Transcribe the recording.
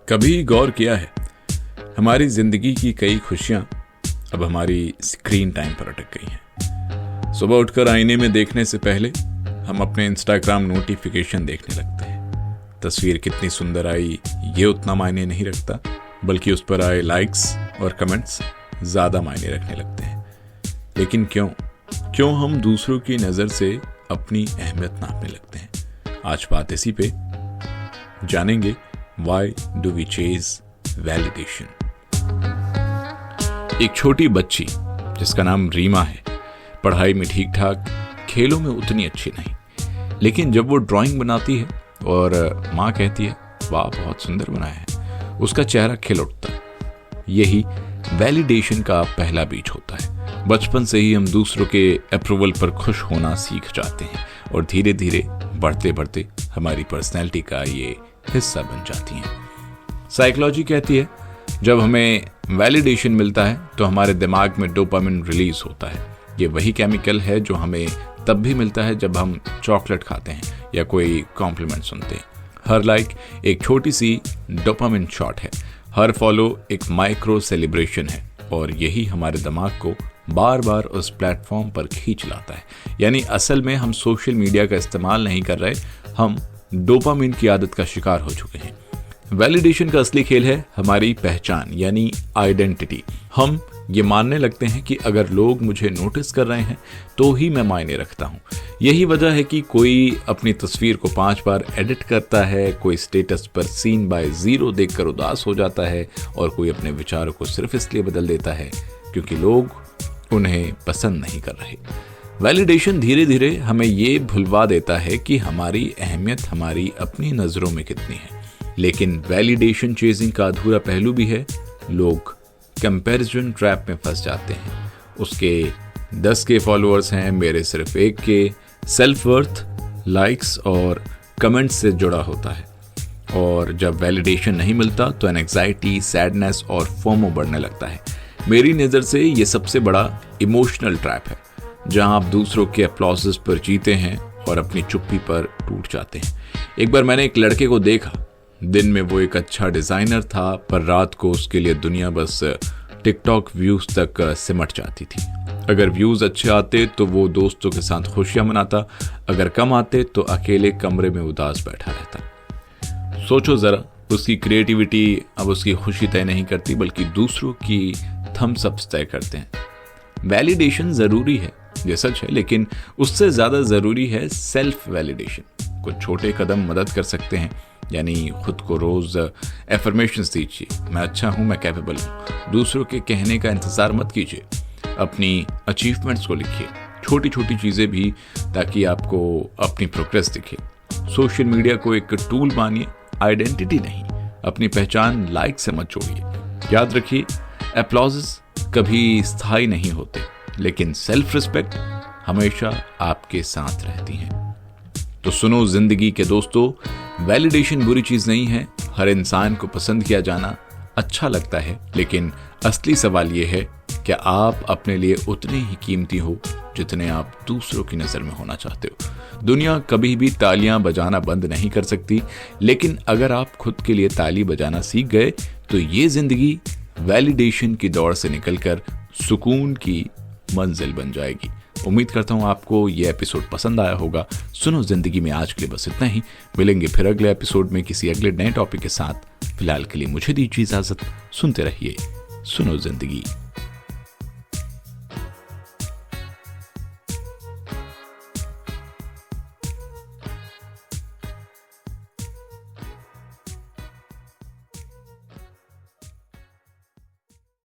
कभी गौर किया है हमारी जिंदगी की कई खुशियां अब हमारी स्क्रीन टाइम पर अटक गई हैं। सुबह उठकर आईने में देखने से पहले हम अपने इंस्टाग्राम नोटिफिकेशन देखने लगते हैं। तस्वीर कितनी सुंदर आई ये उतना मायने नहीं रखता, बल्कि उस पर आए लाइक्स और कमेंट्स ज्यादा मायने रखने लगते हैं। लेकिन क्यों हम दूसरों की नजर से अपनी अहमियत नापने लगते हैं? आज बात इसी पे जानेंगे। Why do we chase validation? एक छोटी बच्ची जिसका नाम रीमा है, पढ़ाई में ठीक ठाक, खेलों में उतनी अच्छी नहीं, लेकिन जब वो ड्राइंग बनाती है और माँ कहती है वाह बहुत सुंदर बनाया है, उसका चेहरा खिल उठता है। यही वैलिडेशन का पहला बीज होता है। बचपन से ही हम दूसरों के अप्रूवल पर खुश होना सीख जाते हैं और धीरे धीरे बढ़ते बढ़ते हमारी पर्सनैलिटी का ये हिस्सा बन जाती हैं। साइकोलॉजी कहती है जब हमें वैलिडेशन मिलता है तो हमारे दिमाग में डोपामिन रिलीज होता है। ये वही केमिकल है जो हमें तब भी मिलता है जब हम चॉकलेट खाते हैं या कोई कॉम्प्लीमेंट सुनते हैं। हर लाइक एक छोटी सी डोपामिन शॉट है, हर फॉलो एक माइक्रो सेलिब्रेशन है और यही हमारे दिमाग को बार बार उस प्लेटफॉर्म पर खींच लाता है। यानी असल में हम सोशल मीडिया का इस्तेमाल नहीं कर रहे, हम डोपामिन की आदत का शिकार हो चुके हैं। वैलिडेशन का असली खेल है हमारी पहचान यानी आइडेंटिटी। हम ये मानने लगते हैं कि अगर लोग मुझे नोटिस कर रहे हैं तो ही मैं मायने रखता हूँ। यही वजह है कि कोई अपनी तस्वीर को 5 बार एडिट करता है, कोई स्टेटस पर सीन बाय जीरो देखकर उदास हो जाता है और कोई अपने विचारों को सिर्फ इसलिए बदल देता है क्योंकि लोग उन्हें पसंद नहीं कर रहे। वैलिडेशन धीरे धीरे हमें ये भुलवा देता है कि हमारी अहमियत हमारी अपनी नजरों में कितनी है। लेकिन वैलिडेशन चेजिंग का अधूरा पहलू भी है। लोग कंपैरिजन ट्रैप में फंस जाते हैं। उसके 10 के फॉलोअर्स हैं, मेरे सिर्फ 1 के। सेल्फ वर्थ लाइक्स और कमेंट्स से जुड़ा होता है और जब वैलिडेशन नहीं मिलता तो एंजाइटी, सैडनेस और फोमो बढ़ने लगता है। मेरी नज़र से ये सबसे बड़ा इमोशनल ट्रैप है जहां आप दूसरों के अप्लॉसेस पर जीते हैं और अपनी चुप्पी पर टूट जाते हैं। एक बार मैंने एक लड़के को देखा, दिन में वो एक अच्छा डिजाइनर था पर रात को उसके लिए दुनिया बस टिकटॉक व्यूज तक सिमट जाती थी। अगर व्यूज अच्छे आते तो वो दोस्तों के साथ खुशियां मनाता, अगर कम आते तो अकेले कमरे में उदास बैठा रहता। सोचो जरा, उसकी क्रिएटिविटी अब उसकी खुशी तय नहीं करती बल्कि दूसरों की थम्स अप्स तय करते हैं। वैलिडेशन जरूरी है, ये सच है, लेकिन उससे ज्यादा जरूरी है सेल्फ वैलिडेशन। कुछ छोटे कदम मदद कर सकते हैं, यानी खुद को रोज एफर्मेशंस दीजिए, मैं अच्छा हूं, मैं कैपेबल हूं। दूसरों के कहने का इंतजार मत कीजिए, अपनी अचीवमेंट्स को लिखिए, छोटी छोटी चीजें भी, ताकि आपको अपनी प्रोग्रेस दिखे। सोशल मीडिया को एक टूल मानिए, आइडेंटिटी नहीं। अपनी पहचान लाइक से मत जोड़िए। याद रखिए, एप्लॉजेस कभी स्थायी नहीं होते, लेकिन सेल्फ रिस्पेक्ट हमेशा आपके साथ रहती है। तो सुनो जिंदगी के दोस्तों, वैलिडेशन बुरी चीज नहीं है। हर इंसान को पसंद किया जाना अच्छा लगता है, लेकिन असली सवाल यह है क्या आप अपने लिए उतने ही कीमती हो जितने आप दूसरों की नजर में होना चाहते हो। दुनिया कभी भी तालियां बजाना बंद नहीं कर सकती, लेकिन अगर आप खुद के लिए ताली बजाना सीख गए तो ये जिंदगी वैलिडेशन की दौड़ से निकलकर सुकून की मंजिल बन जाएगी। उम्मीद करता हूं आपको यह एपिसोड पसंद आया होगा। सुनो जिंदगी में आज के लिए बस इतना ही। मिलेंगे फिर अगले एपिसोड में किसी अगले नए टॉपिक के साथ। फिलहाल के लिए मुझे दीजिए इजाजत। सुनते रहिए सुनो जिंदगी।